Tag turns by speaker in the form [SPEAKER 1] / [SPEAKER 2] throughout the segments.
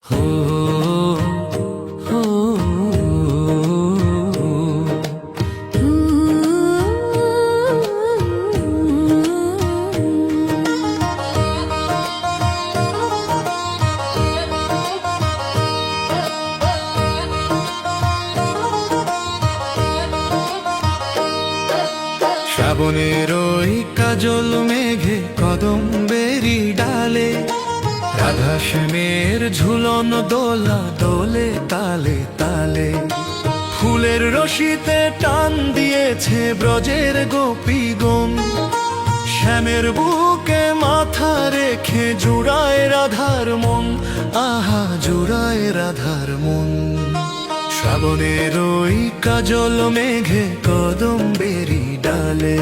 [SPEAKER 1] শ্রাবণের ওই কাজল মেঘে কদম্বেরি ডালে রাধা শ্যামের ঝুলন দোলা দোলে তালে তালে। ফুলের রশিতে টান দিয়েছে ব্রজের গোপীগণ, শ্যামের বুকে মাথা রেখে জুড়ায় রাধার মন, আহা জুড়ায় রাধার মন। শ্রাবণের ওই কাজল মেঘে কদম্বেরি ডালে।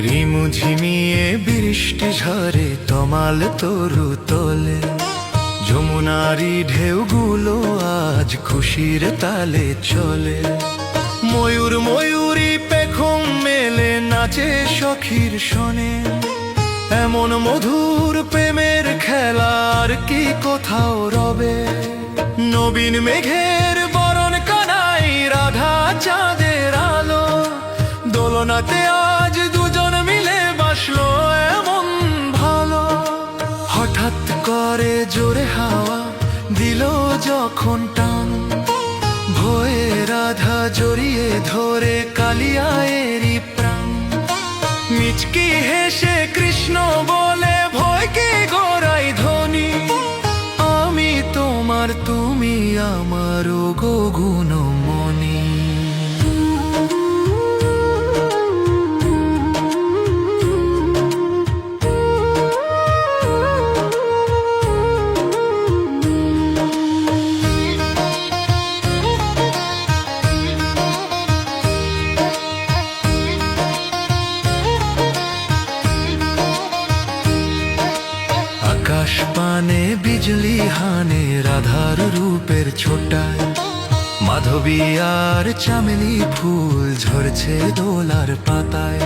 [SPEAKER 1] রিমু ঝিমিয়ে বৃষ্টি ঝরে তমাল তরু তোলে, যমুনারি ঢেউগুলো আজ খুশির তালে চলে। ময়ূর ময়ূরী পেখম মেলে নাচে সখীর শোনে, এমন মধুর প্রেমের খেলার কি কোথাও রবে। নবীন মেঘের বরণ কানাই রাধা চাঁদের আলো, দোলনাতে আজ দুজন মিলে বাসলো এমন ভালো। হঠাৎ করে জোরে হাওয়া দিল যখন টান, ভয়ে রাধা জড়িয়ে ধরে কালিয়ায়েরই প্রাণ। মিচকি হেসে কৃষ্ণ বলে ভয় কি গোড়াই ধ্বনি, আমি তোমার তুমি আমার গো গুণমণি। আকাশ পানে বিজলি হানে রাধার রূপের ছোটায়, মাধবী আর চামেলি ফুল ঝরছে দোলার পাতায়।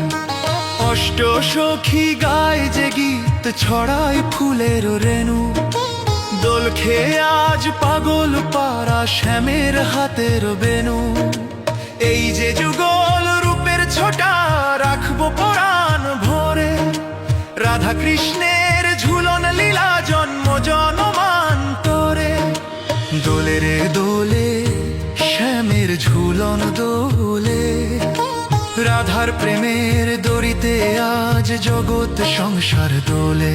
[SPEAKER 1] অষ্ট সখী গায় যে গীত ছড়ায় ফুলের রেণু, দোল খেয়ে আজ পাগল পারা শ্যামের হাতের বেনু। এই যে যুগল রূপের ছোটা রাখবো পরাণ ভরে, রাধা কৃষ্ণের ঝুলন লীলা জন্ম জনমান তোরে। দোলে রে দোলে শ্যামের ঝুলন দোলে, রাধার প্রেমের দড়িতে আজ জগৎ সংসার দোলে।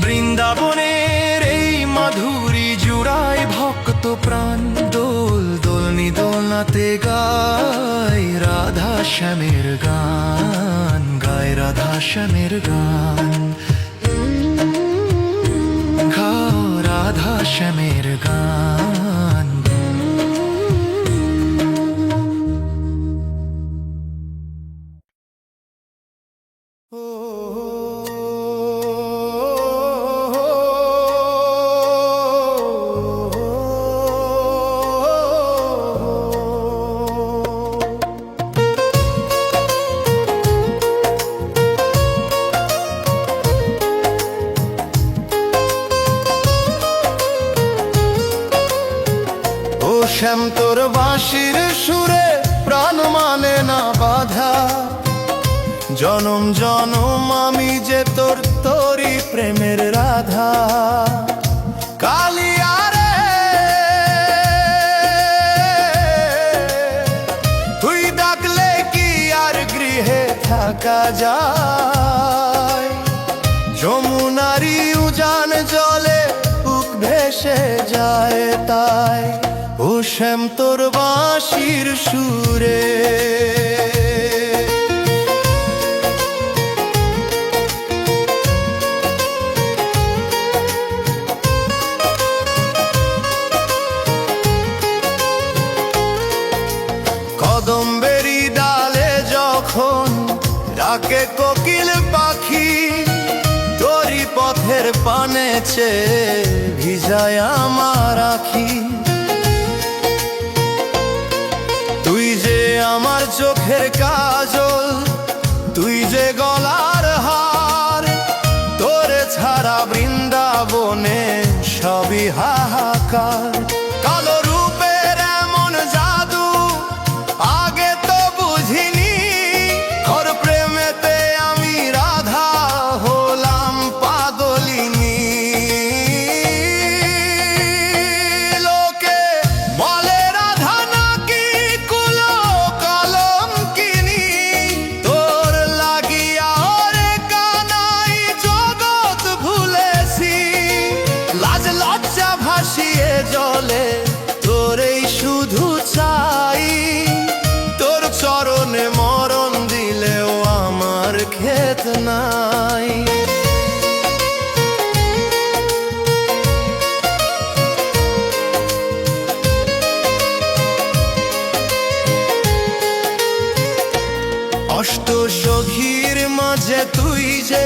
[SPEAKER 1] বৃন্দাবনের এই মাধুরী জুড়ায় ভক্ত প্রাণ, দোল দোলনি দোলনাতে গায় রাধা শ্যামের গান, গায় রাধা শ্যামের গান, রাধা শ্যামের গান। শ্যাম তোর বাঁশির সুরে প্রাণ মানে না বাধা, জনম জনম আমি যে তোর তোরি প্রেমের রাধা। কালিয়া রে তুই ডাকলে কি আর গৃহে থাকা যায়, যমুনারি উজান জলে বুক ভেসে যায় তাই। ও শ্যাম তোর বাঁশির সুরে কদম্বেরি ডালে যখন ডাকে কোকিল পাখি, তোরি পথের পানে চেয়ে ভিজায় আমার আখি। চোখের কাজল, তুই যে গলার হার, তোরে ছাড়া বৃন্দাবনে সবই হাহাকার। কালো রূপের এমন জাদু আগে তো বুঝিনি, তোর প্রেমেতে আমি রাধা হলাম পাগলিনী। লোকে বলে রাধা নাকি কুলো কলঙ্কিনী, তোর লাগিয়া রে কানাই জগৎ ভুলেছি। লাজ লজ্জা ভাসিয়ে জলে তোরেই শুধু চাই, তোর চরণে মরণ দিলেও আমার ক্ষেত নাই। অষ্ট সখীর মাঝে তুই যে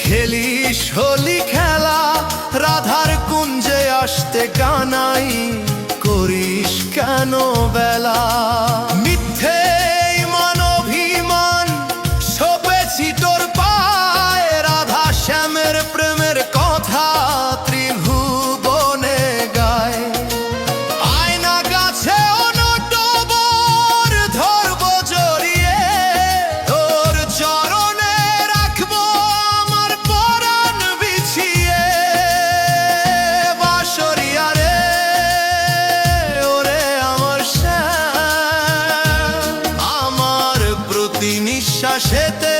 [SPEAKER 1] খেলিস হোলি খেলা, রাধার কুঞ্জে আসতে কানাই করিস কেন বেলা? মিথ্যে মান অভিমান সপেছি তোর পায়, রাধা শ্যামের প্রেমের কথা ত্রিভুবনে গায়। আয়না গাছে অনটবর ধরব জড়িয়ে, তোর চরণে রাখবো আমার পরাণ বিছিয়ে। বাঁশরিয়া রে ওরে আমার শ্যাম, আমার প্রতি নিঃশ্বাসেতে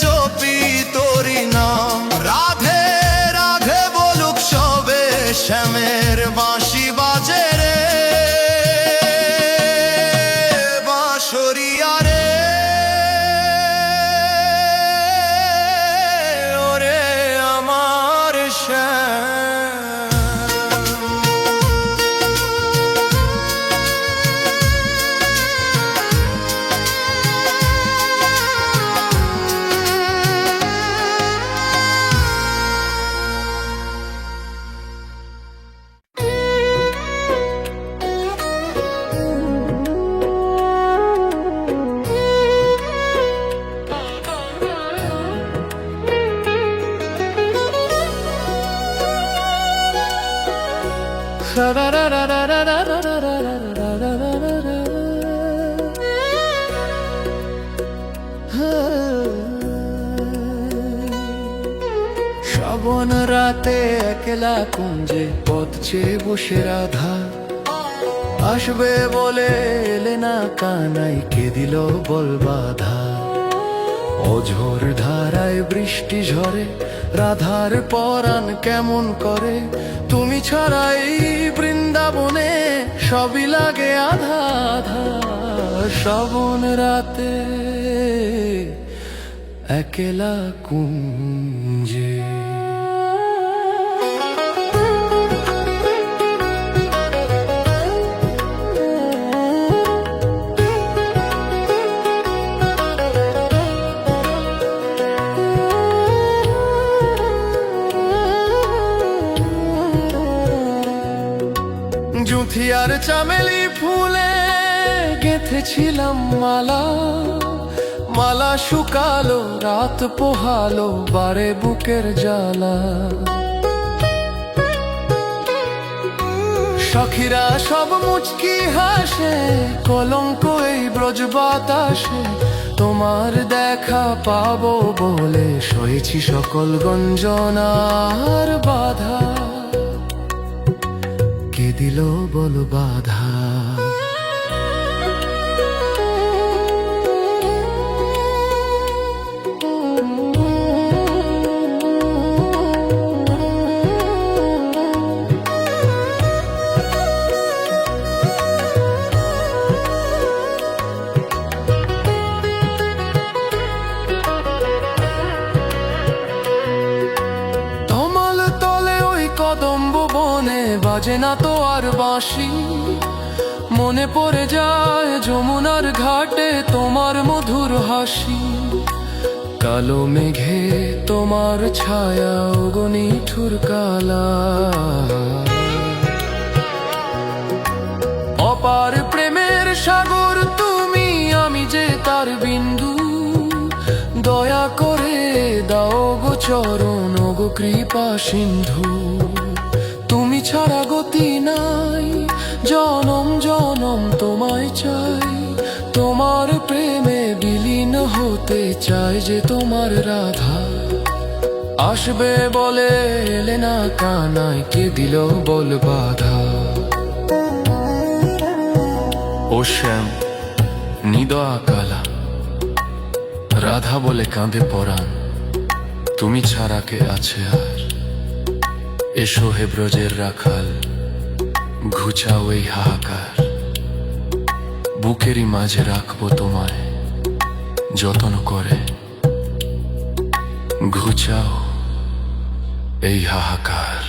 [SPEAKER 1] জপি তোরি নাম। রাধে রাধে বলুক সবে, শ্যামের বাঁশি বাজে রে। বাঁশরিয়া রে ওরে আমার শ্যাম। শ্রাবণ রাতে একলা কুঞ্জে পথ চেয়ে বসে রাধা, আসবে বলে এলে না কানাই কে দিল বল বাধা। অঝোর ধারায় বৃষ্টি ঝরে, রাধার পরাণ কেমন করে, তুমি ছাড়াই বৃন্দাবনে সবই লাগে আধা আধা। শ্রাবণ রাতে একলা কুঞ্জে। জুথিয়ার চামেলি ফুলে গেঁথেছিলাম মালা, মালা শুকালো রাত পোহালো বারে বুকের জ্বালা। সখীরা সব মুচকি হাসে, কলঙ্ক এই ব্রজ বাতাসে, তোমার দেখা পাবো বলে সয়েছি সকল গঞ্জনার বাধা। কে দিল বল বাধা? বাজে না তো আর বাঁশি, মনে পড়ে যায় যমুনার ঘাটে তোমার মধুর হাসি। কালো মেঘে তোমার ছায়া অগণিঠুর কালা, অপার প্রেমের সাগর তুমি বিন্দু, দয়া করে দাও গো চরণ গো কৃপা সিন্ধু। তুমি ছাড়া গতি নাই, জনম জনম তোমায় চাই, তোমার প্রেমে বিলীন হতে চাই যে তোমার রাধা। আসবে বলে এলে না কানাই, কে দিল বল বাধা। ও শ্যাম নিদয়া কালা, রাধা বলে কাঁদে পরাণ, তুমি ছাড়া কে আছে আর। এসো হে ব্রজের রাখাল, ঘুচাও এই হাহাকার, বুকেরই মাঝে রাখবো তোমায় যতন করে, ঘুচাও এই হাহাকার।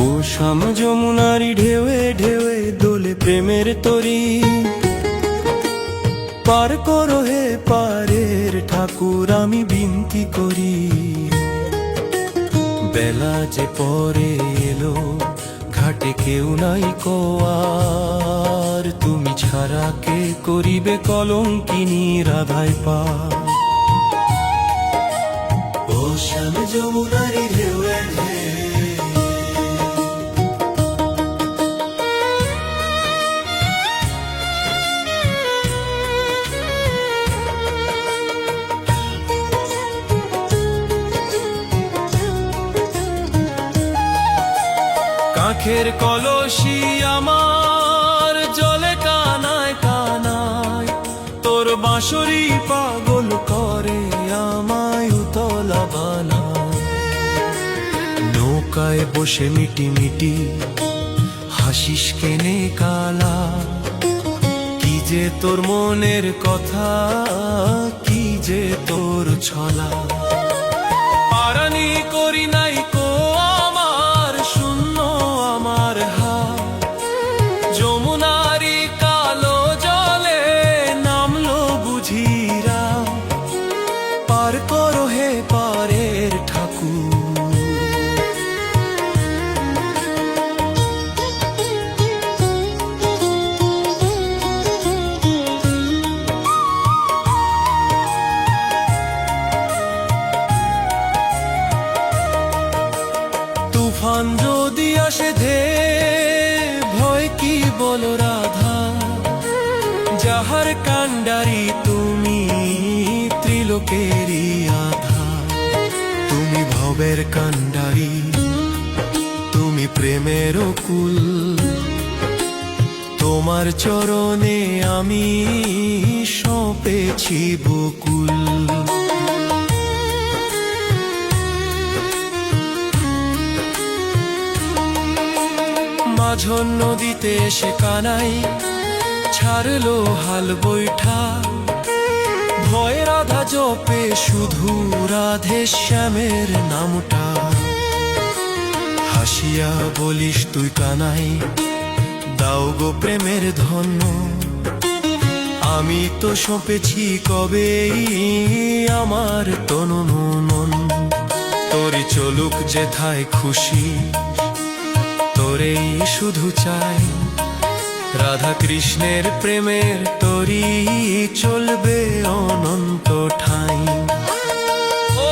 [SPEAKER 2] ও শ্যাম যমুনারি ঢেউয়ে ঢেউয়ে দোলে প্রেমের তরি, পার করো হে পারের ঠাকুর আমি বিনতি করি। বেলা যে পরে এলো ঘাটে কেউ নাই কোয়ার, তুমি ছাড়া কে করিবে কলঙ্কিনী রাধায় পা। ও শ্যাম যমুনারি ঢেউয়ে ঢেউয়ে কাখের কলসি আমার জলে কানায় কানায়, তোর বাঁশরি পাগল করে আমায় উতলা বানায়। নৌকায় বসে মিটি মিটি হাসিস কেনে কালা, কি যে তোর মনের কথা, কি যে তোর ছলা। পারানি করি নাই কো আমার শূন্য আমার হাত, যমুনারি কালো জলে নামলো বুঝিরা, পার করো হে পারের ঠাকুর। তুফান যদি আসে ধে ভয় কি বলো রাধা, যাহার কান্ডারি তুমি ত্রিলোকেরই আধা। তুমি ভবের কান্ডারি, তুমি প্রেমের কুল, তোমার চরণে আমি সঁপেছি বকুল। মাঝন নদীতে এসে কানাই ছাড়লো হাল বৈঠা, ভয় রাধা জপে শুধু রাধে শ্যামের নামটা। হাসিয়া বলিস তুই কানাই, দাও গো প্রেমের ধন্য, আমি তো সঁপেছি কবেই আমার তনু মন। তোরই চলুক যেথায় খুশি, তোরেই শুধু চাই, রাধা কৃষ্ণের প্রেমের তরি চলবে অনন্ত ঠাই। ও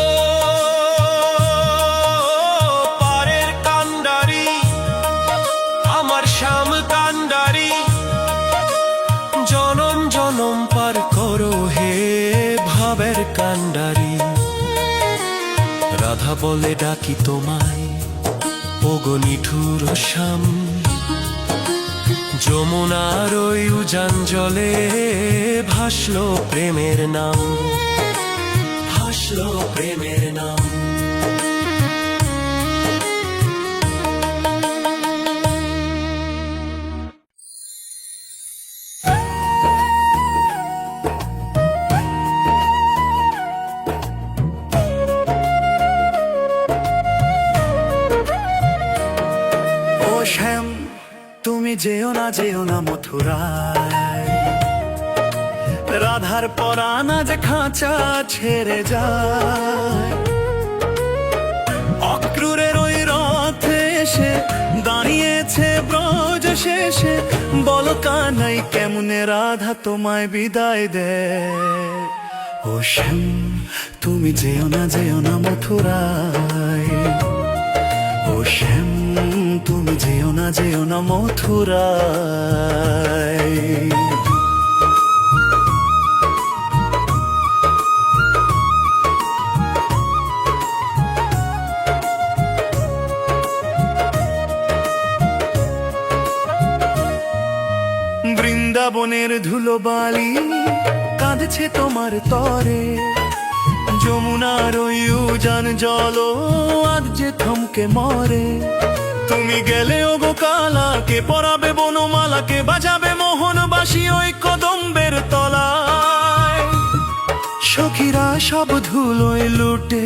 [SPEAKER 2] পারের কান্ডারি আমার শ্যাম কান্ডারি, জনম জনম পার করো হে ভাবের কান্ডারি। রাধা বলে ডাকি তোমায় ওগো নিঠুর শ্যাম, যমুনার ওই উজান জলে ভাসলো প্রেমের নাম, ভাসলো প্রেমের নাম।
[SPEAKER 3] শ্যাম তুমি যেও না মথুরায়, রাধার পরাণ আজ খাঁচা ছেড়ে যায়। অক্রূরের ওই রথে এসে দাঁড়িয়েছে ব্রজ শেষে, বলো কানাই কেমনে রাধা তোমায় বিদায় দেয়। ও শ্যাম তুমি যেও না মথুরায়, ও শ্যাম তুমি যেও না মথুরায়। বৃন্দাবনের ধুলোবালি কাঁদছে তোমার তরে, যমুনার ওই উজান জল আজ যে থমকে মরে। তুমি গেলে ও গোকালা, কে পরাবে বনমালা, কে বাজাবে মোহনবাসী ওই কদম্বের তলায়। সখীরা সব ধুলোয় লুটে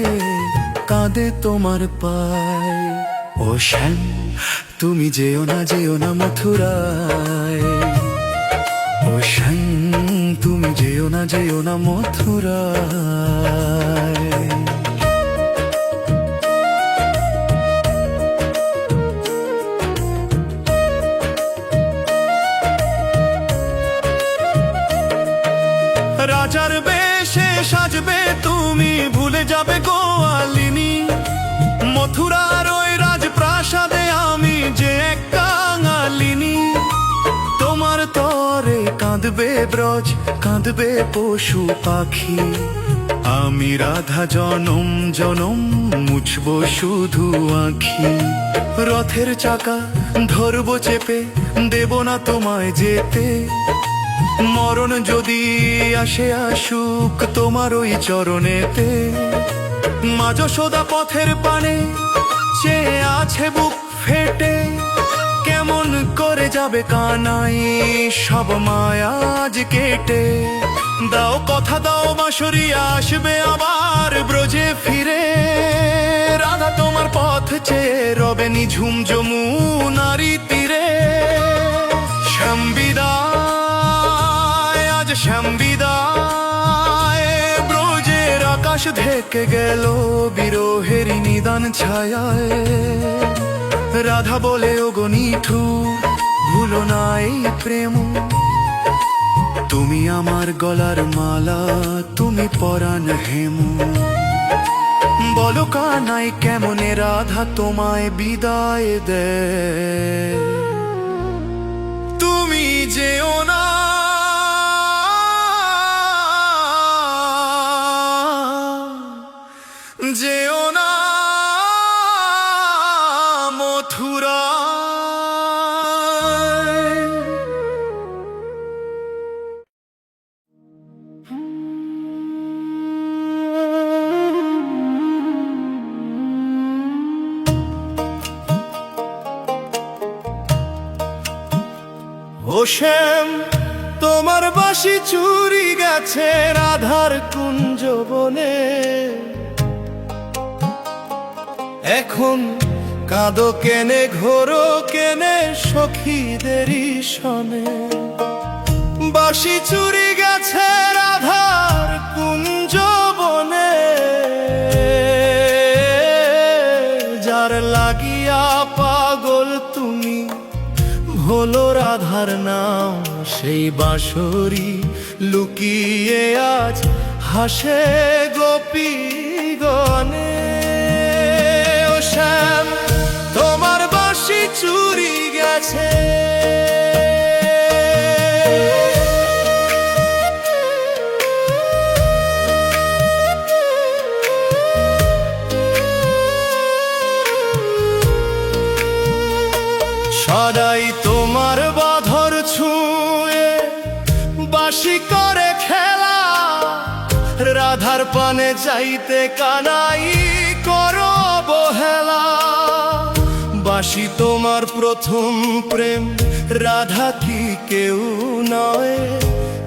[SPEAKER 3] কাঁদে তোমার পায়। ও শ্যাম তুমি যেও না মথুরায়, ও শ্যাম তুমি যেও না মথুরায়। রাজার বেশে সাজবে তুমি, ভুলে যাবে গোয়ালিনী। মথুরার ওই রাজপ্রাসাদে আমি যে এক কাঙালিনী। তোমার তরে কাঁদবে ব্রজ, কাঁদবে পশু পাখি। আমি রাধা জনম জনম মুছবো শুধু আঁখি। রথের চাকা ধরবো চেপে, দেব না তোমায় যেতে। মরণ যদি আসে আসুক তোমার ওই চরণেতে। মা যশোদা পথের পানে চেয়ে আছে বুক ফেটে, কেমন করে যাবে কানাই সব মায়া আজ কেটে। দাও কথা দাও বাঁশরিয়া আসবে আবার ব্রজে ফিরে। রাধা তোমার পথ চেয়ে রবে নিঝুম যমুনারি তীরে। শ্যাম বিদায়, আজ শ্যাম বিদায়, ব্রজের আকাশ ঢেকে গেল বিরহের নিদান ছায়ায়। রাধা বলে ওগো নিঠুর, ভুলো না এই প্রেম। তুমি আমার গলার মালা, তুমি পরাণ হেম। বলো কানাই কেমনে রাধা তোমায় বিদায় দেয়। তুমি যেও না মথুরায়। ও শ্যাম তোমার বাঁশি চুরি গেছে রাধার কুঞ্জ বনে। এখন কাঁদো কেনে ঘোরো কেনে সখীদেরই সনে। বাঁশি চুরি গেছে রাধার কুঞ্জ বনে, যার লাগিয়া পাগল তুমি ভোলো রাধার নাম। সেই বাঁশরি লুকিয়ে আজ হাসে গোপী গনে। ও শ্যাম তোমার বাঁশি চুরি গেছে। সদাই তোমার বাঁধর ছুঁয়ে বাঁশি করে খেলা। রাধার পানে যাইতে কানাই করো অবহেলা। বাঁশি তোমার প্রথম প্রেম, রাধা কি কেউ নয়?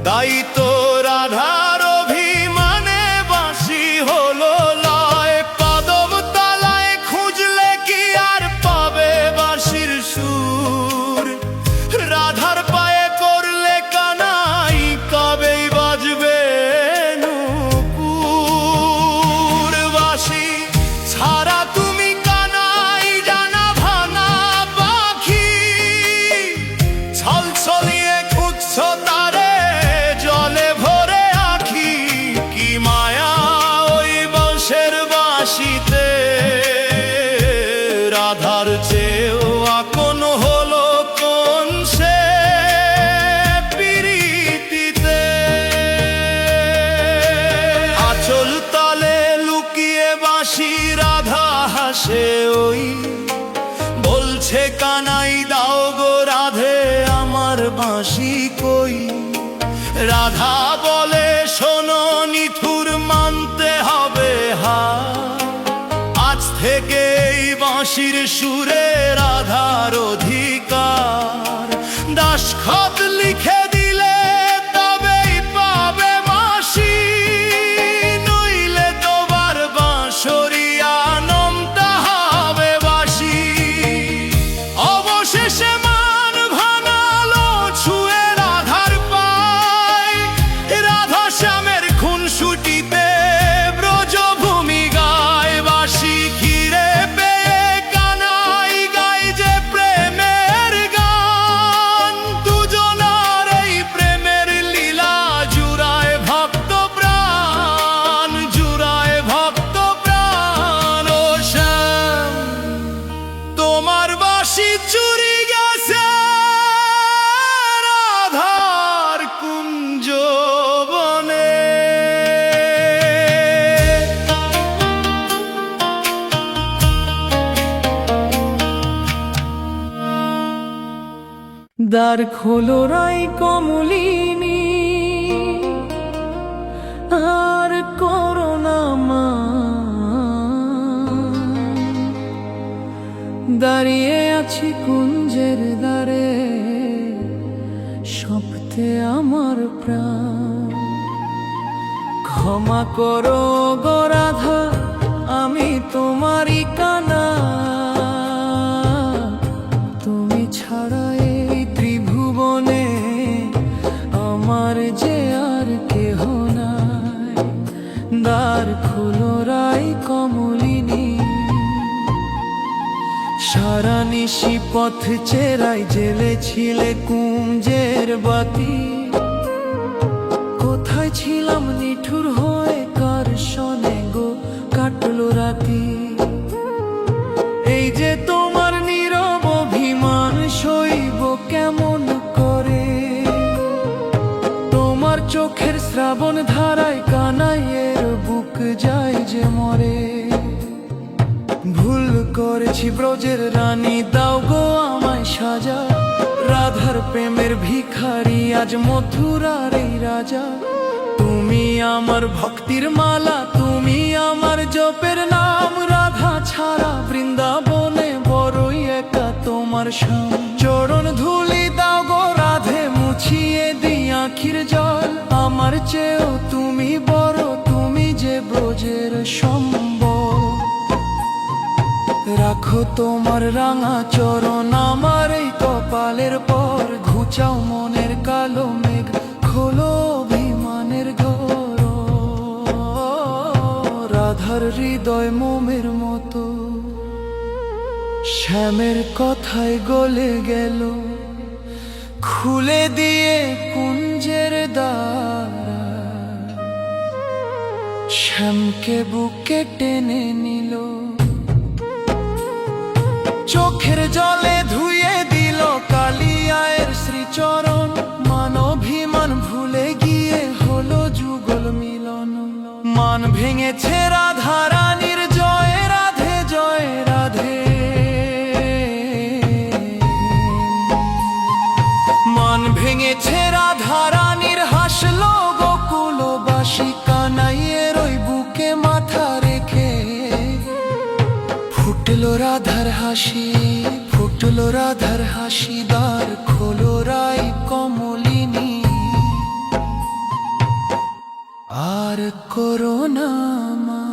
[SPEAKER 3] তাই তো রাধার অভিমানে বাঁশি হলো লয়। কদম তলায় খুঁজলে কি আর পাবে বাঁশির সুর? বাঁশিতে রাধার চেয়েও আপন হলো কোন সে পিরিতিতে। আঁচল তলে লুকিয়ে বাঁশি রাধা হাসে ওই বলছে কানাই দাও গো রাধে আমার বাঁশি কই। রাধা বলে শোনো নিঠুর মানতে হবে হার, আজ থেকে এই বাঁশির সুরে রাধার অধিকার। দাসখত লিখে দিলে তবেই পাবে বাঁশি, নইলে তোমার বাঁশরিয়া নামটা হবে বাঁশি। অবশেষে মান ভাঙালো ছুঁয়ে রাধার পায়, রাধা শ্যামের খুনসুটিতে ব্রজভূমি গায় বাঁশি। ঘিরে পেয়ে কানাই গায় যে প্রেমের গান, দুজনার এই প্রেমের লীলা জুড়ায় ভক্ত প্রাণ, জুড়ায় ভক্ত প্রাণ। ও শ্যাম তোমার বাঁশি চুরি গেছে রাধার কুঞ্জ বনে।
[SPEAKER 4] দ্বার খোলো রাই কমলিনী, আর করোনা মা দাঁড়িয়ে আছি কুঞ্জের দ্বারে, সপ্তে আমার প্রাণ। ক্ষমা করো গো রাধা আমি তোমারই কানা, তুমি ছাড়া এই ত্রিভুবনে আমার যে আর কেহ নাই। দ্বার খোলো রাই কমলিনী, সারা নিশি পথ চেরাই জেলেছিলে কুঞ্জের বাতি। কোথায় ছিলাম নিঠুর হয়ে কার শনে গো কাটলো রাতি। এই যে তোমার নীরব অভিমান সইব কেমন করে, তোমার চোখের শ্রাবণ ধারায় কানাইয়ের বুক যায় যে মরে। ভুল করেছি ব্রজের রানী দাও গো আমায় সাজা, রাধার প্রেমের ভিখারি আজ মথুরার এই রাজা। তুমি আমার ভক্তির মালা, তুমি আমার জপের নাম, রাধা ছাড়া বৃন্দাবনে বড়ই একা তোমার শাম। চরণ ধুলি দাও গো রাধে মুছিয়ে দি আখির জল, আমার চেয়েও তুমি বড়, তুমি যে ব্রজের সম্বল। রাখো তোমার রাঙা চরণ আমার এই কপালের পর, ঘুচাও মনের কালো মেঘ, খোলো অভিমানের ঘর। রাধার হৃদয় মোমের মতো শ্যামের কথায় গলে গেল, খুলে দিয়ে কুঞ্জের দ্বার, শ্যামকে বুকে টেনে নিল। চোখের জলে ধুয়ে দিল কালিয়ায়ের শ্রীচরণ, মান অভিমান ভুলে গিয়ে হলো যুগল মিলন। মান ভেঙেছে রাধা রানীর জয় রাধে জয় রাধে, মান ভেঙেছে রাধা রানীর হাসলো গোকুলবাসী, কানাইয়ের ওই বুকে মাথা রেখে ফুটলো রাধার হাসি, ফুটলো রাধার হাসি। দ্বার খোলো রাই কমলিনী, আর করোনা মা।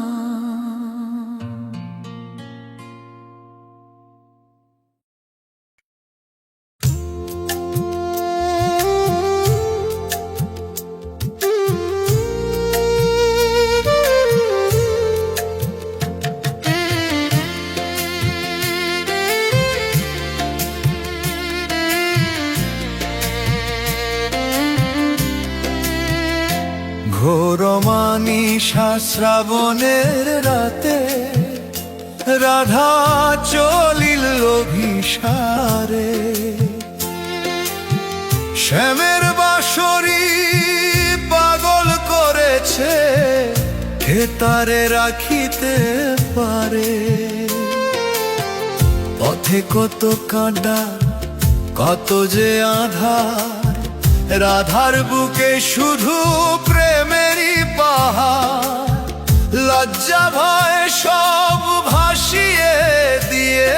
[SPEAKER 3] ঘোর মানিশা শ্রাবণের রাতে রাধা চলিল অভিসারে, শ্যামের বাঁশরি পাগল করেছে, কে তারে রাখিতে পারে। পথে কত কাঁটা, কত যে আধার, রাধার বুকে শুধু প্রেমেরই পাহাড়। লজ্জা ভয় সব ভাসিয়ে দিয়ে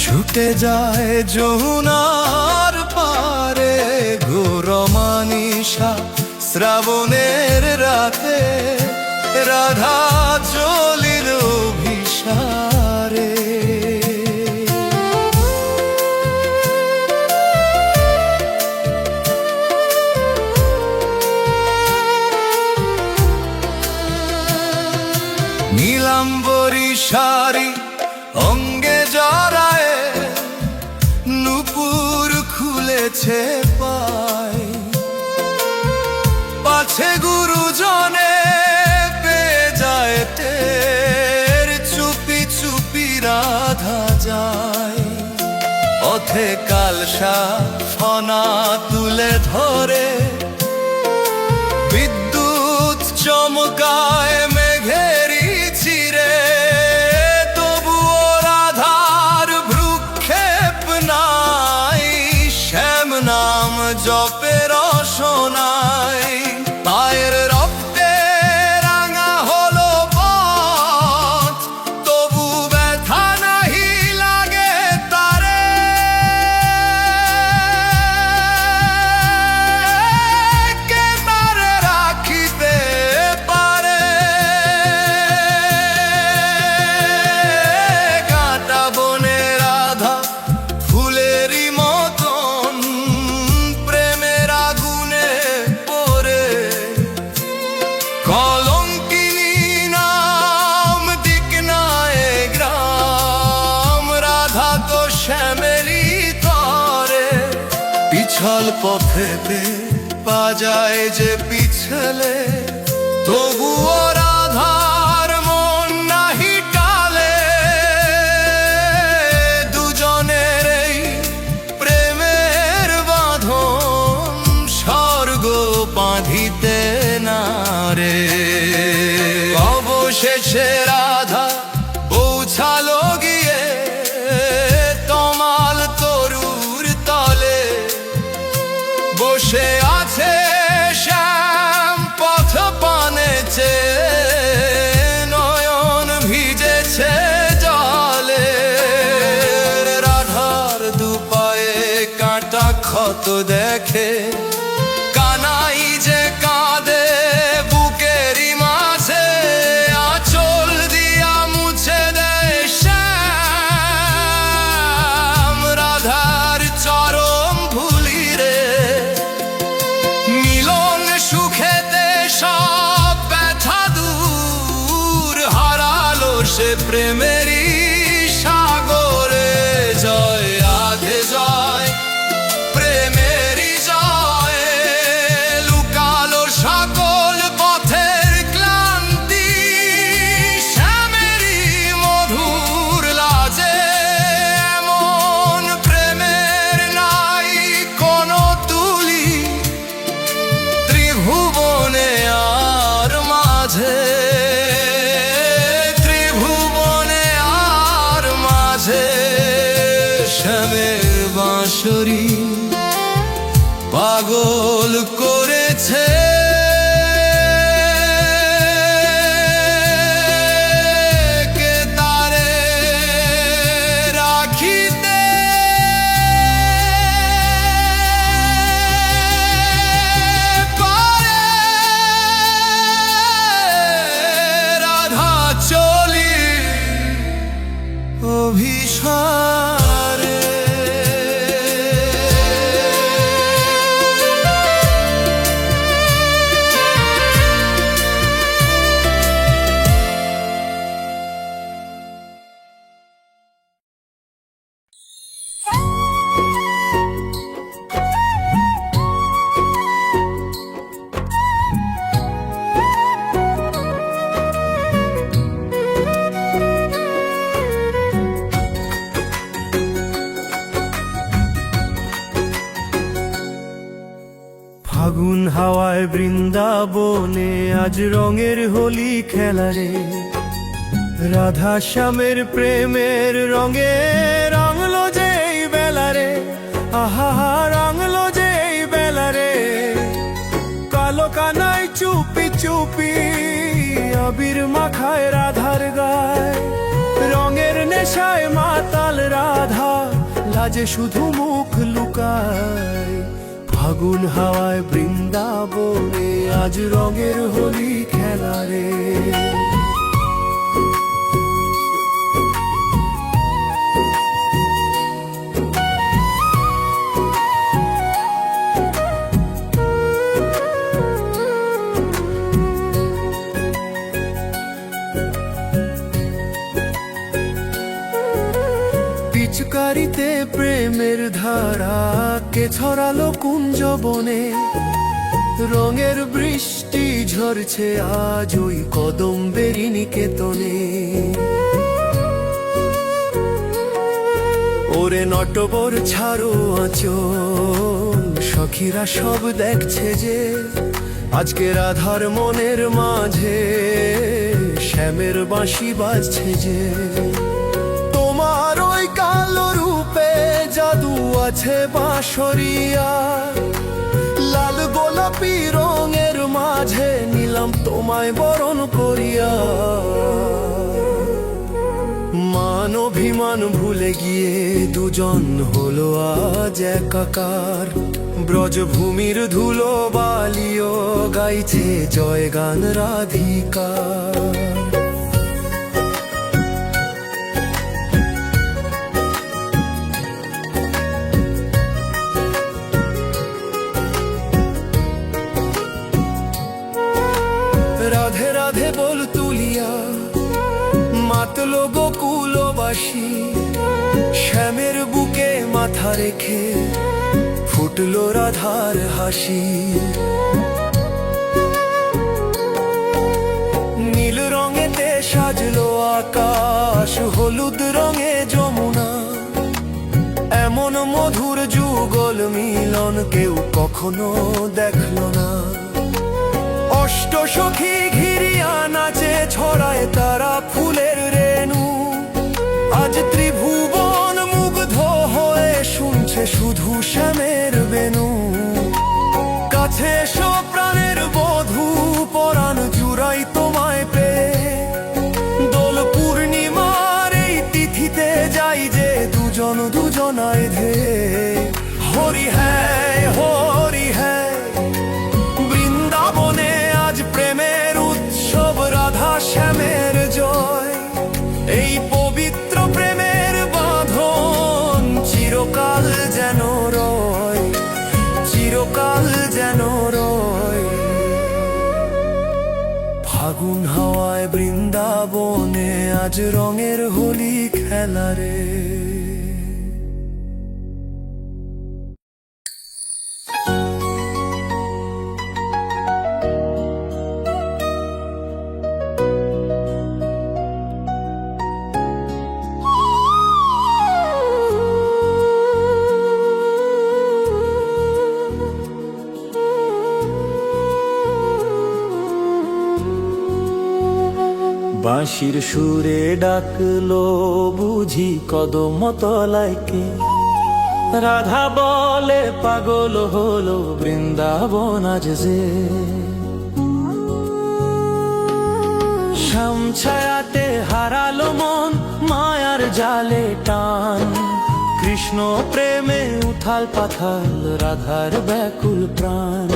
[SPEAKER 3] ছুটে যায় যমুনার পারে। ঘোর মানিসা শ্রাবণের রাতে, রাধা চলিল অভিসারে। নীলাম্বরী শাড়ি অঙ্গে জড়ায়, নূপুর খুলেছে পায়, পাছে গুরুজনে পেয়ে যায় টের, চুপি চুপি রাধা যায়। পথে কালসা ফনা তুলে ধরে, বিদ্যুৎ চমকায় মেঘেরি চিরে, তবুও রাধার ভ্রুক্ষেপ নাই, শ্যাম নাম জপে রসনাই। পায়ের রক্তে রাঙা হলো পথ, তবু ব্যথা নাহি লাগে তারে। কে তারে রাখিতে পারে। কাঁটা বনে রাধা ফুলেরই মতন, প্রেমের আগুনে পড়ে। কলঙ্কিনী নাম দিকনায় গ্রাম, রাধা তো শ্যামেরই তরে। পিছল পথেতে পা যায় যে পিছলে, তবুও রাধার মন নাহি টালে। দুজনের এই প্রেমের বাঁধন, স্বর্গ বাঁধিতে না রে। অবশেষে রাধা পৌঁছালো গিয়ে তমাল তরুর তলে, বসে আছে শ্যাম পথ পানে চেয়ে, নয়ন ভিজেছে জলে। রাধার দুপায়ে কাঁটা ক্ষত দেখে, কানাই যে কাঁদে বুকেরই মাঝে, আঁচল দিয়া মুছে দেয় শ্যাম রাধার চরম ভুলি রে। মিলন সুখেতে সব ব্যথা দূর, হারালো সে প্রেমেরই সাগরে। জয় আধে জয়, প্রেমেরই জয়, লুকালো সকল পথের ক্লান্তি, শ্যামেরই মধুর লাজে। এমন প্রেমের নাই কোনো তুলি, ত্রিভুবনে আর মাঝে। ত্রিভুবনে আর মাঝে, শ্যামের বাঁশরি পাগল করেছে। কে তারে রাখিতে পারে। রাধা চলি অভিসারে।
[SPEAKER 2] বৃন্দাবনে আজ রঙের হোলি খেলা রে। রাধা শ্যামের প্রেমের রঙে রঙলো যে এই বেলা রে, আহা রঙলো যে এই বেলা রে। কালো কানাই চুপি চুপি আবির মাখায় রাধার গায়, রঙের নেশায় মাতাল রাধা লাজে শুধু মুখ লুকায়। ফাগুন হাওয়ায় বৃন্দাবনে আজ রঙের হোলি খেলা রে। পিচকারিতে প্রেমের ধারা কে ছড়ালো কুঞ্জ বনে, রঙের বৃষ্টি ঝরছে আজ ওই কদম্বেরই নিকেতনে। ওরে নটবর ছাড়ো আঁচল, সখীরা সব দেখছে যে আজকে রাধার মনের মাঝে শ্যামের বাঁশি বাজছে যে। তোমার ওই কালো রূপে জাদু আছে বাঁশরিয়া, লাল গোলাপি রঙের মাঝে নিলাম তোমায় বরণ করিয়া। মান অভিমান ভুলে গিয়ে দুজন হলো আজ একাকার, ব্রজভূমির ধুলো বালিও গাইছে জয় গান রাধিকার। রাধে রাধে বল তুলিয়া মাতলো গোকুলবাসী, শ্যামের বুকে মাথা রেখে ফুটলো রাধার হাসি। নীল রঙেতে সাজলো আকাশ, হলুদ রঙে যমুনা, এমন মধুর যুগল মিলন কেউ কখনো দেখলো না। অষ্ট সখী ঘিরিয়া নাচে ছড়ায় তারা ফুলের রেণু, আজ ত্রিভুবন মুগ্ধ হয়ে শুনছে শুধু শ্যামের বেনু। কাছে এসো প্রাণের বধূ, পরাণ জুড়াই তোমায় পেয়ে, দোল পূর্ণিমার এই তিথিতে যাই যে দুজন দুজনায় ধে। হরি হ্যায় হরি হ্যায় বৃন্দাবনে আজ প্রেমের উৎসব, রাধা শ্যামের জয়। এই পবিত্র প্রেমের বাঁধন চিরকাল যেন রয়, চিরকাল যেন রয়। ফাগুন হাওয়ায় বৃন্দাবনে আজ রঙের হোলি খেলা রে। বাঁশির সুরে ডাকলো বুঝি কদম তলাইকে, রাধা বলে পাগল হলো বৃন্দাবন আজ যে। শ্যাম ছায়াতে হারালো মন মায়ার জালে টান, কৃষ্ণ প্রেমে উথাল পাথাল রাধার ব্যাকুল প্রাণ।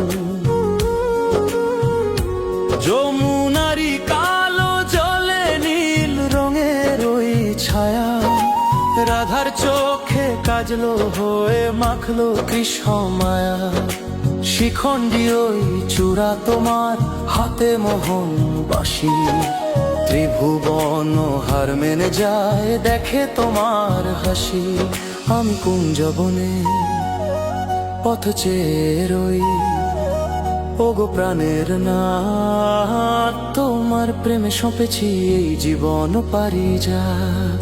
[SPEAKER 2] যমুনারি কালো জলে নীল রঙের ওই ছায়া, রাধার চোখে কাজলো হয়ে মাখলো কৃষ্ণ মায়া। শিখণ্ডী ওই চূড়া তোমার হাতে মোহন বাসি, ত্রিভুবন হার মেনে যায় দেখে তোমার হাসি। আমি কুঞ্জবনে পথ চেয়ে রই, ওগো প্রাণের না তোমার প্রেমে সঁপেছি এই জীবন পারিজাত।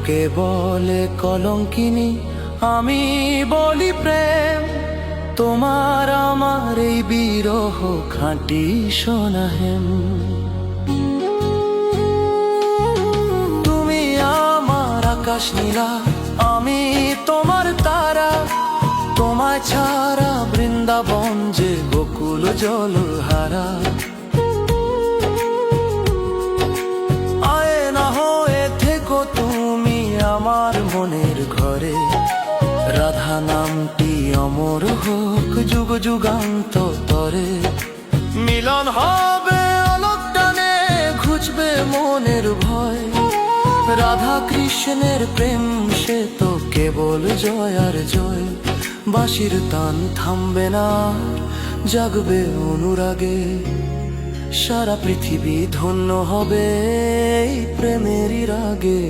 [SPEAKER 4] লোকে বলে কলঙ্কিনী, আমি বলি প্রেম। তোমার আমার এই বিরহ খাঁটি সোনা হেম। তুমি আমার আকাশ নীলা, আমি তোমার তারা। তোমায় ছাড়া বৃন্দাবন যে গোকুল জলহারা। আয় না হয়ে থেকো তুমি আমার মনের ঘরে। রাধা নামটি অমর হোক যুগ যুগান্তরে। মিলন হবে অলোক টানে, ঘুচবে মনের ভয়। রাধা কৃষ্ণের প্রেম সে তো কেবল জয় আর জয়। বাঁশির তান থামবে না, জাগবে অনুরাগে। সারা পৃথিবী ধন্য হবে এই প্রেমেরই রাগে।